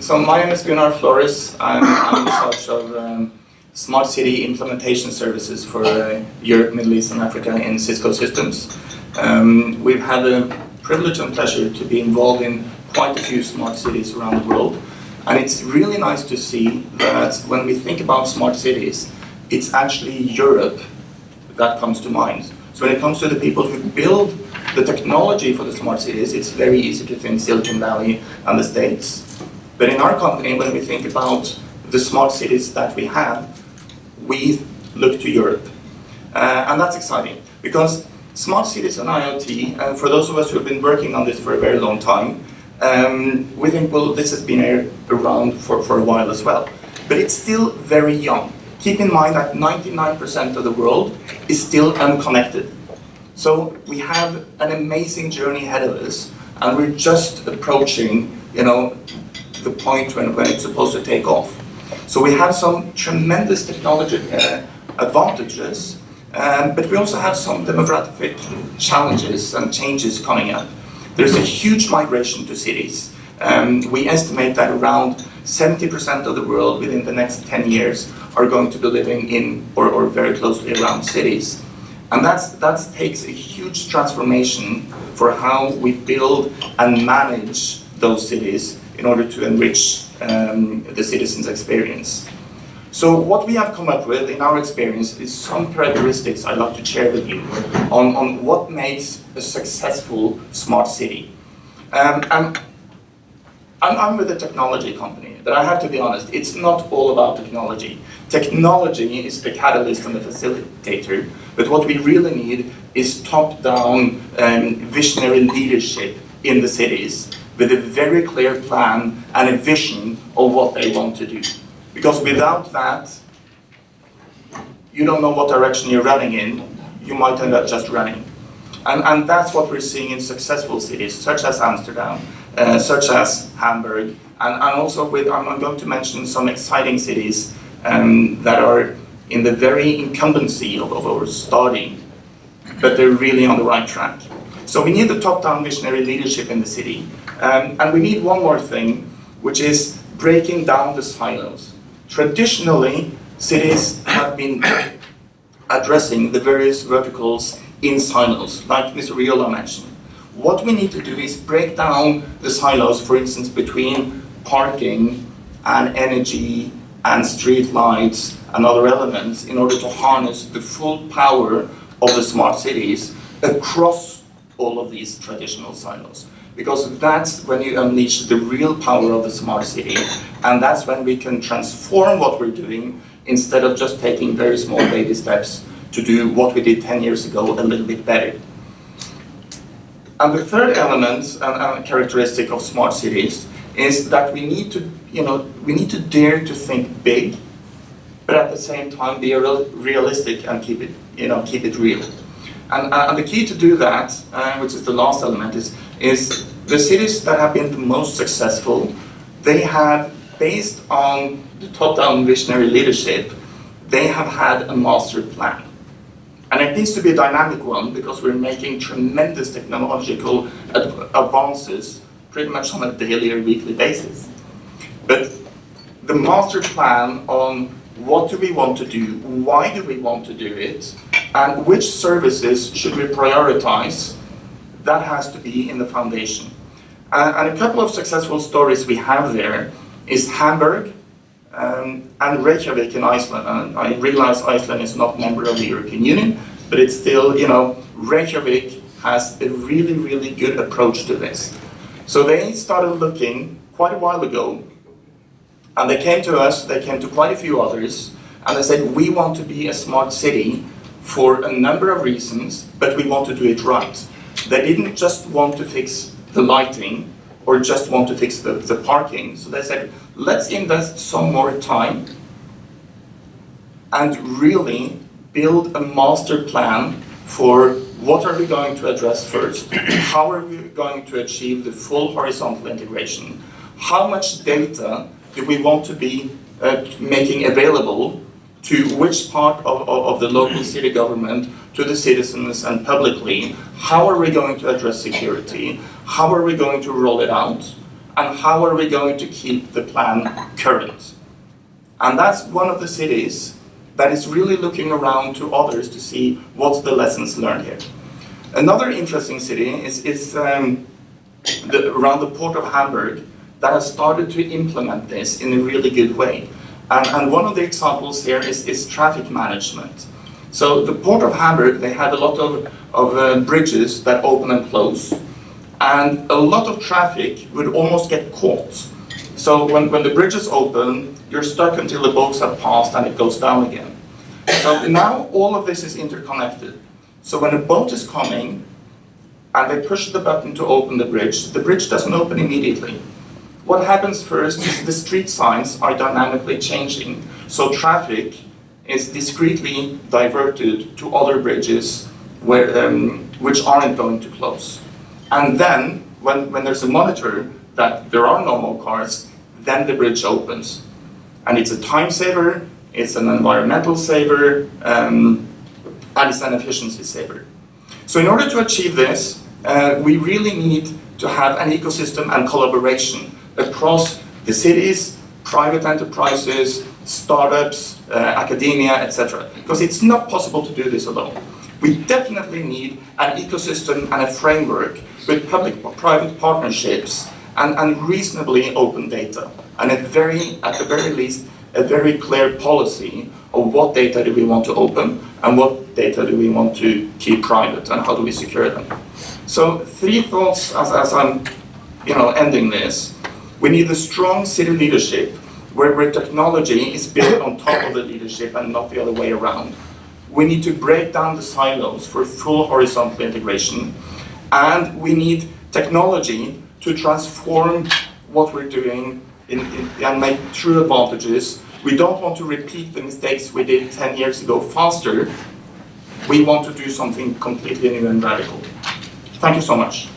So my name is Gunnar Florus. I'm in charge of smart city implementation services for Europe, Middle East and Africa in Cisco Systems. We've had the privilege and pleasure to be involved in quite a few smart cities around the world. And it's really nice to see that when we think about smart cities, it's actually Europe that comes to mind. So when it comes to the people who build the technology for the smart cities, it's very easy to think Silicon Valley and the States. But in our company, when we think about the smart cities that we have, we look to Europe. And that's exciting, because smart cities and IoT, and for those of us who have been working on this for a very long time, we think, well, this has been around for a while as well. But it's still very young. Keep in mind that 99% of the world is still unconnected. So we have an amazing journey ahead of us, and we're just approaching, the point when it's supposed to take off. So we have some tremendous technology advantages, but we also have some demographic challenges and changes coming up. There's a huge migration to cities. We estimate that around 70% of the world within the next 10 years are going to be living in or very closely around cities. And that takes a huge transformation for how we build and manage those cities in order to enrich the citizens' experience. So what we have come up with in our experience is some characteristics I'd like to share with you on what makes a successful smart city. And I'm with a technology company, but I have to be honest, it's not all about technology. Technology is the catalyst and the facilitator, but what we really need is top-down visionary leadership in the cities with a very clear plan and a vision of what they want to do. Because without that, you don't know what direction you're running in, you might end up just running. And that's what we're seeing in successful cities, such as Amsterdam, such as Hamburg, and also I'm going to mention some exciting cities that are in the very incumbency of our starting, but they're really on the right track. So we need the top-down visionary leadership in the city, and we need one more thing, which is breaking down the silos. Traditionally, cities have been addressing the various verticals in silos, like Mr. Riola mentioned. What we need to do is break down the silos, for instance, between parking and energy and street lights and other elements in order to harness the full power of the smart cities across all of these traditional silos. Because that's when you unleash the real power of the smart city, and that's when we can transform what we're doing instead of just taking very small baby steps to do what we did 10 years ago a little bit better. And the third element and characteristic of smart cities is that we need to dare to think big, but at the same time be realistic and keep it real. And the key to do that, which is the last element, is the cities that have been the most successful, they have, based on the top-down visionary leadership, they have had a master plan. And it needs to be a dynamic one, because we're making tremendous technological advances pretty much on a daily or weekly basis. But the master plan on what do we want to do, why do we want to do it, and which services should we prioritize, that has to be in the foundation. And a couple of successful stories we have there is Hamburg and Reykjavik in Iceland. And I realize Iceland is not a member of the European Union, but it's still, Reykjavik has a really, really good approach to this. So they started looking quite a while ago, and they came to us, they came to quite a few others, and they said, we want to be a smart city for a number of reasons, but we want to do it right. They didn't just want to fix the lighting or just want to fix the parking. So they said, let's invest some more time and really build a master plan for what are we going to address first, how are we going to achieve the full horizontal integration, how much data do we want to be making available to which part of the local city government, to the citizens and publicly, how are we going to address security, how are we going to roll it out, and how are we going to keep the plan current. And that's one of the cities that is really looking around to others to see what's the lessons learned here. Another interesting city is around the port of Hamburg that has started to implement this in a really good way. And one of the examples here is traffic management. So the port of Hamburg, they had a lot of bridges that open and close, and a lot of traffic would almost get caught. So when the bridges open, you're stuck until the boats have passed and it goes down again. So now all of this is interconnected. So when a boat is coming and they push the button to open the bridge doesn't open immediately. What happens first is the street signs are dynamically changing. So traffic is discreetly diverted to other bridges which aren't going to close. And then, when there's a monitor that there are no more cars, then the bridge opens. And it's a time saver, it's an environmental saver, and it's an efficiency saver. So in order to achieve this, we really need to have an ecosystem and collaboration across the cities, private enterprises, startups, academia, etc. Because it's not possible to do this alone. We definitely need an ecosystem and a framework with public-private partnerships and reasonably open data. And at the very least, a very clear policy of what data do we want to open and what data do we want to keep private and how do we secure them. So 3 thoughts as I'm ending this. We need a strong city leadership where technology is built on top of the leadership and not the other way around. We need to break down the silos for full horizontal integration, and we need technology to transform what we're doing and make true advantages. We don't want to repeat the mistakes we did 10 years ago faster. We want to do something completely new and radical. Thank you so much.